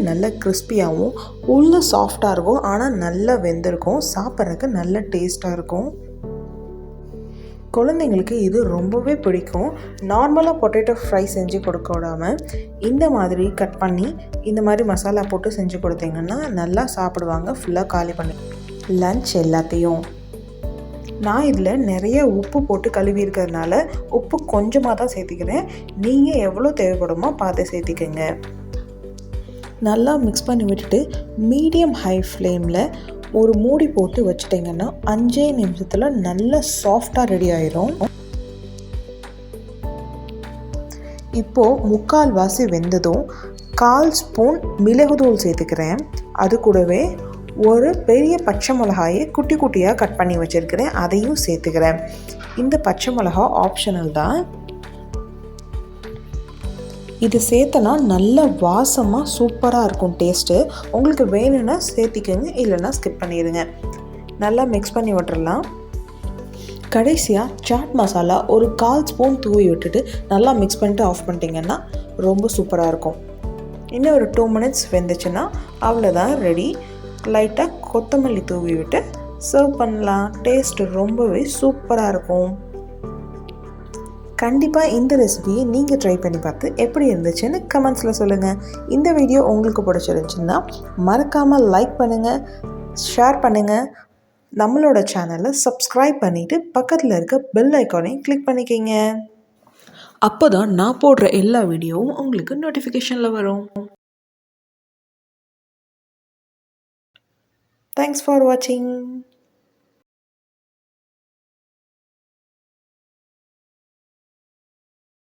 வெளியே நல்ல கிறிஸ்பியாகவும் உள்ள சாஃப்டாக இருக்கும். ஆனால் நல்லா வெந்திருக்கும். சாப்பிட்றதுக்கு நல்ல டேஸ்ட்டாக இருக்கும். குழந்தைங்களுக்கு இது ரொம்பவே பிடிக்கும். நார்மலாக பொட்டேட்டோ ஃப்ரை செஞ்சு கொடுக்க விடாமல் இந்த மாதிரி கட் பண்ணி இந்த மாதிரி மசாலா போட்டு செஞ்சு கொடுத்தீங்கன்னா நல்லா சாப்பிடுவாங்க. ஃபுல்லாக காலி பண்ணி லன்ச் எல்லாத்தையும் நான் இதில் நிறைய உப்பு போட்டு கழுவி இருக்கிறதுனால உப்பு கொஞ்சமாக தான் சேர்த்திக்கிறேன். நீங்கள் எவ்வளோ தேவைப்படுமோ பார்த்து சேர்த்திக்கங்க. நல்லா மிக்ஸ் பண்ணி விட்டுட்டு மீடியம் ஹை ஃப்ளேமில் ஒரு மூடி போட்டு வச்சுட்டிங்கன்னா 5 நிமிஷத்தில் நல்ல சாஃப்டாக ரெடி ஆயிரும். இப்போது 3/4 வாசி வெந்ததும் 1/4 ஸ்பூன் மிளகுத்தூள் சேர்த்துக்கிறேன். அது கூடவே ஒரு பெரிய பச்சை மிளகாயை குட்டி குட்டியாக கட் பண்ணி வச்சுருக்கிறேன், அதையும் சேர்த்துக்கிறேன். இந்த பச்சை மிளகா ஆப்ஷனல் தான். இது சேர்த்தனா நல்ல வாசமாக சூப்பராக இருக்கும் டேஸ்ட்டு. உங்களுக்கு வேணும்னா சேர்த்திக்கோங்க, இல்லைன்னா ஸ்கிப் பண்ணிடுங்க. நல்லா மிக்ஸ் பண்ணி விட்டுறலாம். கடைசியாக சாட் மசாலா ஒரு 1/4 ஸ்பூன் தூவி விட்டுட்டு நல்லா மிக்ஸ் பண்ணிட்டு ஆஃப் பண்ணிட்டீங்கன்னா ரொம்ப சூப்பராக இருக்கும். இன்னும் ஒரு 2 மினிட்ஸ் வெந்துச்சுன்னா அவ்வளோதான், ரெடி. லைட்டாக கொத்தமல்லி தூவி விட்டு சர்வ் பண்ணலாம். டேஸ்ட்டு ரொம்பவே சூப்பராக இருக்கும். கண்டிப்பாக இந்த ரெசிபியை நீங்கள் ட்ரை பண்ணி பார்த்து எப்படி இருந்துச்சுன்னு கமெண்ட்ஸில் சொல்லுங்கள். இந்த வீடியோ உங்களுக்கு பிடிச்சிருந்துச்சுன்னா மறக்காமல் லைக் பண்ணுங்கள், ஷேர் பண்ணுங்கள். நம்மளோட சேனலை சப்ஸ்கிரைப் பண்ணிவிட்டு பக்கத்தில் இருக்க பெல் ஐக்கானையும் கிளிக் பண்ணிக்கிங்க. அப்போ தான் நான் போடுற எல்லா வீடியோவும் உங்களுக்கு நோட்டிஃபிகேஷனில் வரும். தேங்க்ஸ் ஃபார் வாட்சிங்.